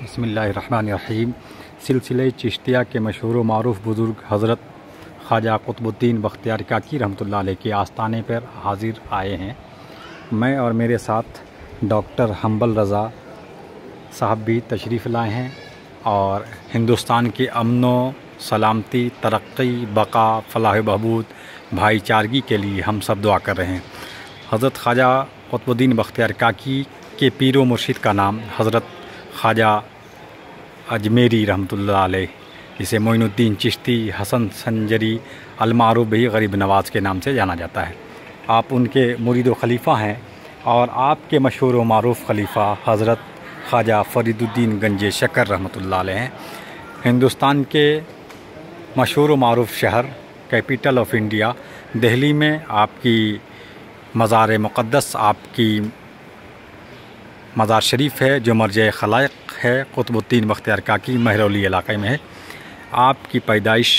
बिस्मिल्लाहिर्रहमानिर्रहीम। सिलसिले चिश्तिया के मशहूर व मारूफ बुज़ुर्ग हज़रत ख्वाजा क़ुतबुद्दीन बख्तियार काकी रहमतुल्लाह अलैह के आस्ताने पर हाजिर आए हैं। मैं और मेरे साथ डॉक्टर हम्बल रज़ा साहब भी तशरीफ़ लाए हैं और हिंदुस्तान के अमनो सलामती, तरक्की, बका, फलाह बहबूद, भाईचारगी के लिए हम सब दुआ कर रहे हैं। हज़रत ख्वाजा क़ुतबुद्दीन बख्तियार काकी के पीरो मुर्शिद का नाम हज़रत ख्वाजा अजमेरी रहमतुल्लाह अलैह, जिसे मोइनुद्दीन चिश्ती हसन संजरी अलमारूफ भी गरीब नवाज़ के नाम से जाना जाता है। आप उनके मुरीद व खलीफा हैं और आपके मशहूर व मारूफ खलीफा हज़रत ख्वाजा फरीदुद्दीन गंजे शकर रहमतुल्लाह अलैह हैं। हिंदुस्तान के मशहूर व मारूफ शहर कैपिटल ऑफ इंडिया दिल्ली में आपकी मज़ार मुक़द्दस, आपकी मज़ार शरीफ है जो मरजे खलाइक है, क़ुतबुद्दीन बख्तियार काकी महरौली इलाक़े में है। आपकी पैदाइश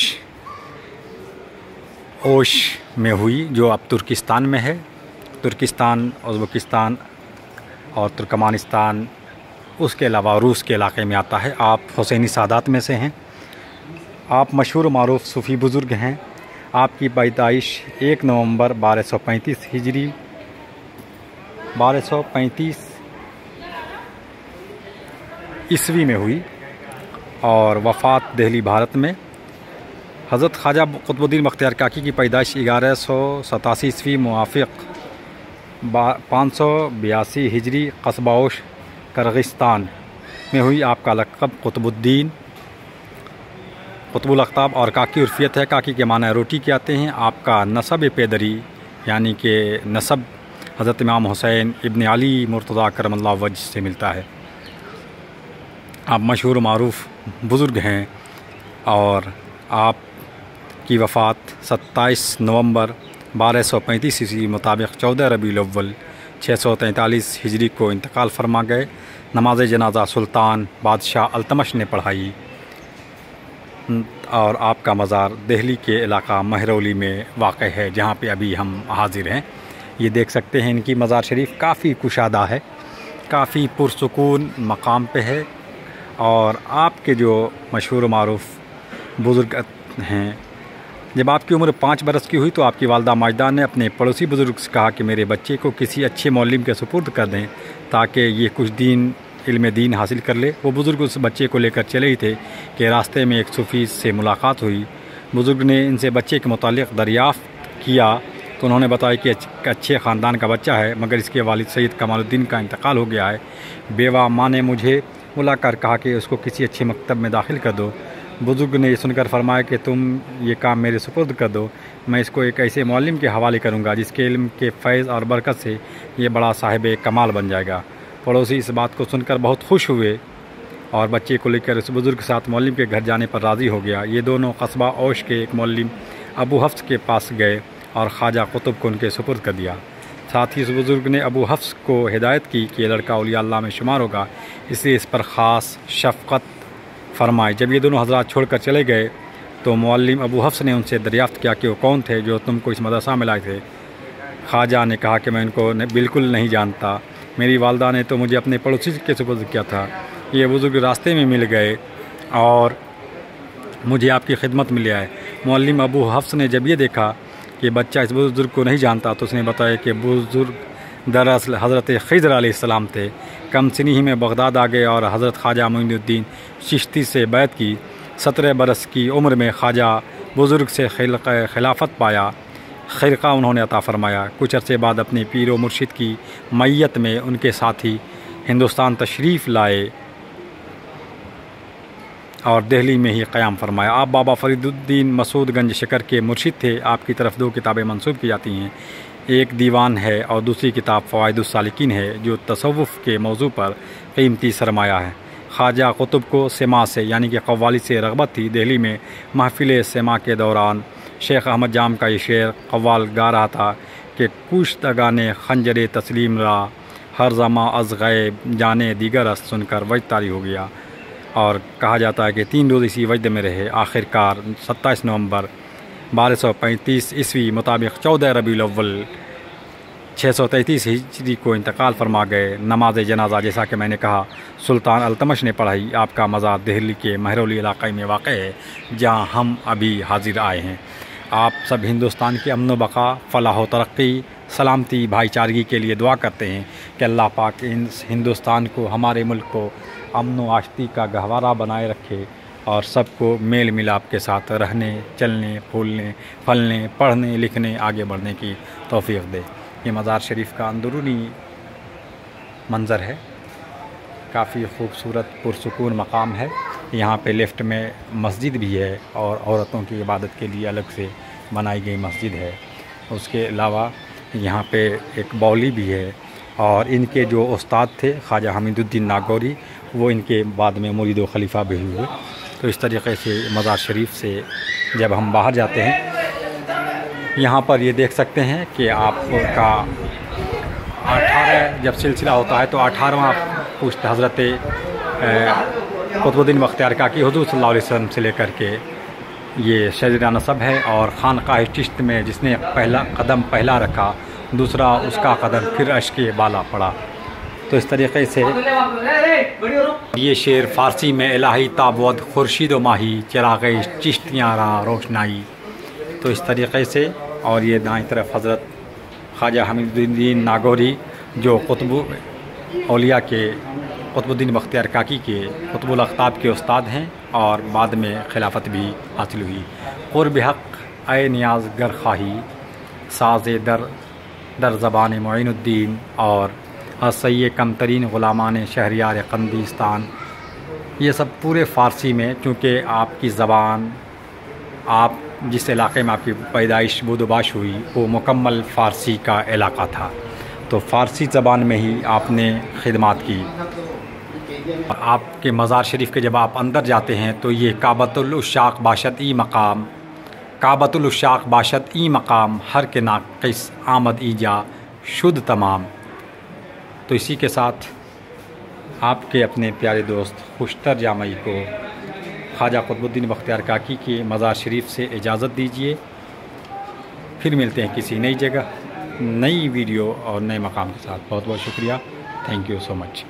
ओश में हुई जो अब तुर्किस्तान में है। तुर्किस्तान, उज़्बेकिस्तान और तुर्कमानिस्तान, उसके अलावा रूस के इलाक़े में आता है। आप हुसैनी सादात में से हैं। आप मशहूर मारूफ सूफ़ी बुज़ुर्ग हैं। आपकी पैदाइश 1 नवंबर 1235 हिजरी 1235 ईस्वी में हुई और वफ़ात दिल्ली भारत में। हज़रत ख्वाजा क़ुतबुद्दीन बख्तियार काकी की पैदाइश 1187 ईस्वी मुआफ़िक़ 582 हिजरी कस्बा ओश किर्गिस्तान में हुई। आपका लक़ब क़ुतबुद्दीन, क़ुतबुल अक़ताब और काकी उर्फ़ियत है। काकी के माने रोटी के आते हैं। आपका नसब पेदरी यानी कि नसब हज़रत इमाम हुसैन इब्न अली मुर्तज़ा करमल्लाहु वजह से मिलता है। आप मशहूर मारूफ बुज़ुर्ग हैं और आपकी वफ़ात 27 नवंबर 1235 ईस्वी मुताबिक 14 रबीउल अव्वल 643 हिजरी को इंतकाल फरमा गए। नमाज जनाजा सुल्तान बादशाह अल्तमश ने पढ़ाई और आपका मज़ार दिल्ली के इलाक़ा महरौली में वाक़ है, जहाँ पे अभी हम हाज़िर हैं। ये देख सकते हैं इनकी मज़ार शरीफ काफ़ी कुशादा है, काफ़ी पुरसुकून मकाम पे है। और आपके जो मशहूर मारूफ बुज़ुर्ग हैं, जब आपकी उम्र 5 बरस की हुई तो आपकी वालदा माजदा ने अपने पड़ोसी बुज़ुर्ग से कहा कि मेरे बच्चे को किसी अच्छे मौलिम के सुपुर्द कर दें ताकि ये कुछ इल्म दीन हासिल कर ले। वो बुज़ुर्ग उस बच्चे को लेकर चले ही थे कि रास्ते में एक सूफ़ी से मुलाकात हुई। बुज़ुर्ग ने इनसे बच्चे के मुतालिक दरियाफ़्त किया तो उन्होंने बताया कि अच्छे ख़ानदान का बच्चा है, मगर इसके वालिद सैयद कमालुद्दीन का इंतकाल हो गया है। बेवा माँ ने मुझे बुलाकर कहा कि उसको किसी अच्छे मकतब में दाखिल कर दो। बुज़ुर्ग ने ये सुनकर फरमाया कि तुम ये काम मेरे सुपुर्द कर दो, मैं इसको एक ऐसे मौलिम के हवाले करूँगा जिसके इल्म के फैज़ और बरकत से ये बड़ा साहिब कमाल बन जाएगा। पड़ोसी इस बात को सुनकर बहुत खुश हुए और बच्चे को लेकर उस बुज़ुर्ग के साथ मौलिम के घर जाने पर राज़ी हो गया। ये दोनों कस्बा ओश के एक मौलिम अबू हफ्स के पास गए और ख्वाजा कुतुब को उनके सुपुर्द कर दिया। साथ ही उस बुज़ुर्ग ने अबू हफ्स को हिदायत की कि ये लड़का औलिया अल्लाह में शुमार होगा, इसलिए इस पर ख़ास शफ़क़त फरमाई। जब ये दोनों हज़रात छोड़कर चले गए तो मुअल्लिम अबू हफ्स ने उनसे दरियाफ़्त किया कि वो कौन थे जो तुमको इस मदरसा में लाए थे। ख्वाजा ने कहा कि मैं इनको बिल्कुल नहीं जानता, मेरी वालदा ने तो मुझे अपने पड़ोसी के सुपुर्द किया था। ये बुज़ुर्ग रास्ते में मिल गए और मुझे आपकी खिदमत में ले आए। मुअल्लिम अबू हफ्स ने जब ये देखा कि बच्चा इस बुज़ुर्ग को नहीं जानता तो उसने बताया कि बुज़ुर्ग दरअसल हज़रत खिज़र अलैहिस्सलाम थे। कम सिनी ही में बगदाद आ गए और हज़रत ख्वाजा मोइनुद्दीन चिश्ती से बैत की। 17 बरस की उम्र में ख्वाजा बुज़ुर्ग से खिलाफत पाया, खिरका उन्होंने अता फ़रमाया। कुछ अरसे बाद अपने पीर व मुर्शिद की मैयत में उनके साथी हिंदुस्तान तशरीफ़ लाए और दिल्ली में ही क़याम फरमाया। आप बाबा फरीदुद्दीन मसूद गंज शकर के मुर्शिद थे। आपकी तरफ 2 किताबें मंसूब की जाती हैं, एक दीवान है और दूसरी किताब फ़वाइदुस सालिकीन है जो तसव्वुफ़ के मौजू पर कीमती सरमाया है। ख्वाजा कुतुब को सेमा से यानी कि कव्वाली से रग़बत थी। दिल्ली में महफ़िल सेमा के दौरान शेख अहमद जाम का ये शेर कव्वाल गा रहा था कि कुश्तगाने खंजर तस्लीम रा हर ज़मा अज़ गैब जाने दीगर अस सुनकर वजद तारी हो गया। और कहा जाता है कि 3 रोज़ इसी वजद में रहे। आखिरकार 27 नवंबर 1235 ईस्वी मुताबिक 14 रबीउल अव्वल 633 हिजरी को इंतकाल फरमा गए। नमाज जनाजा जैसा कि मैंने कहा सुल्तान अल्तमश ने पढ़ाई। आपका मज़ार दिल्ली के महरौली इलाक़े में वाक़ है, जहाँ हम अभी हाजिर आए हैं। आप सब हिंदुस्तान के अमन बका, फ़लाह व तरक्की, सलामती, भाईचारगी के लिए दुआ करते हैं कि अल्लाह पाक इन हिंदुस्तान को, हमारे मुल्क को अमन व आश्ती का गहवारा बनाए रखे और सबको मेल मिलाप के साथ रहने, चलने, फूलने, फलने, पढ़ने, लिखने, आगे बढ़ने की तौफीक दे। ये मज़ार शरीफ का अंदरूनी मंज़र है। काफ़ी खूबसूरत पुरसुकून मकाम है। यहाँ पे लेफ़्ट में मस्जिद भी है और औरतों की इबादत के लिए अलग से बनाई गई मस्जिद है। उसके अलावा यहाँ पे एक बौली भी है और इनके जो उस्ताद थे ख्वाजा हमीदुद्दीन नागौरी, वो इनके बाद में मुरीद व खलीफा भी हुए। तो इस तरीक़े से मज़ार शरीफ से जब हम बाहर जाते हैं, यहाँ पर ये देख सकते हैं कि आपका 18 जब सिलसिला होता है तो 18वां पुश्त हज़रत कुतुबुद्दीन बख्तियार काकी हुज़ूर सल्लल्लाहु अलैहि वसल्लम से लेकर के ये शजरा नसब है। और खानकाह चिश्त में जिसने पहला कदम पहला रखा, दूसरा उसका कदम फिर अर्श के बाला पड़ा। तो इस तरीक़े से ये शेर फ़ारसी में इलाही ताबवद खुर्शीद व माही चिराग़ चिश्तियाँ रा रोशनाई। तो इस तरीक़े से, और ये दाईं तरफ हज़रत ख्वाजा हमीदुद्दीन नागौरी जो कुतुब औलिया के कुतुबुद्दीन बख्तियार काकी के कुतुबुल अख्ताब के उस्ताद हैं और बाद में खिलाफत भी हासिल हुई। क़ुर्ब हक़ ए नियाज़ गर ख़ाही साज़ दर दर ज़बान मुईनुद्दीन और असैय कमतरीन ग़ुलामान शहरियार कंदिस्तान, ये सब पूरे फ़ारसी में, चूँकि आपकी ज़बान, आप जिस इलाक़े में आपकी पैदाइश बुदबाश हुई वो मुकम्मल फ़ारसी का इलाक़ा था, तो फ़ारसी ज़बान में ही आपने खिदमत की। आपके मज़ार शरीफ के जब आप अंदर जाते हैं तो ये काबतुल उश्शाक़ बाशत ई मकाम, काबतुल उश्शाक़ बाशत ई मकाम, हर के नाक़िस आमद ईजा शुद्ध तमाम। तो इसी के साथ आपके अपने प्यारे दोस्त खुशतर जामई को ख्वाजा कुतुबुद्दीन बख्तियार काकी के मज़ार शरीफ से इजाज़त दीजिए। फिर मिलते हैं किसी नई जगह, नई वीडियो और नए मकाम के साथ। बहुत बहुत शुक्रिया। Thank you so much.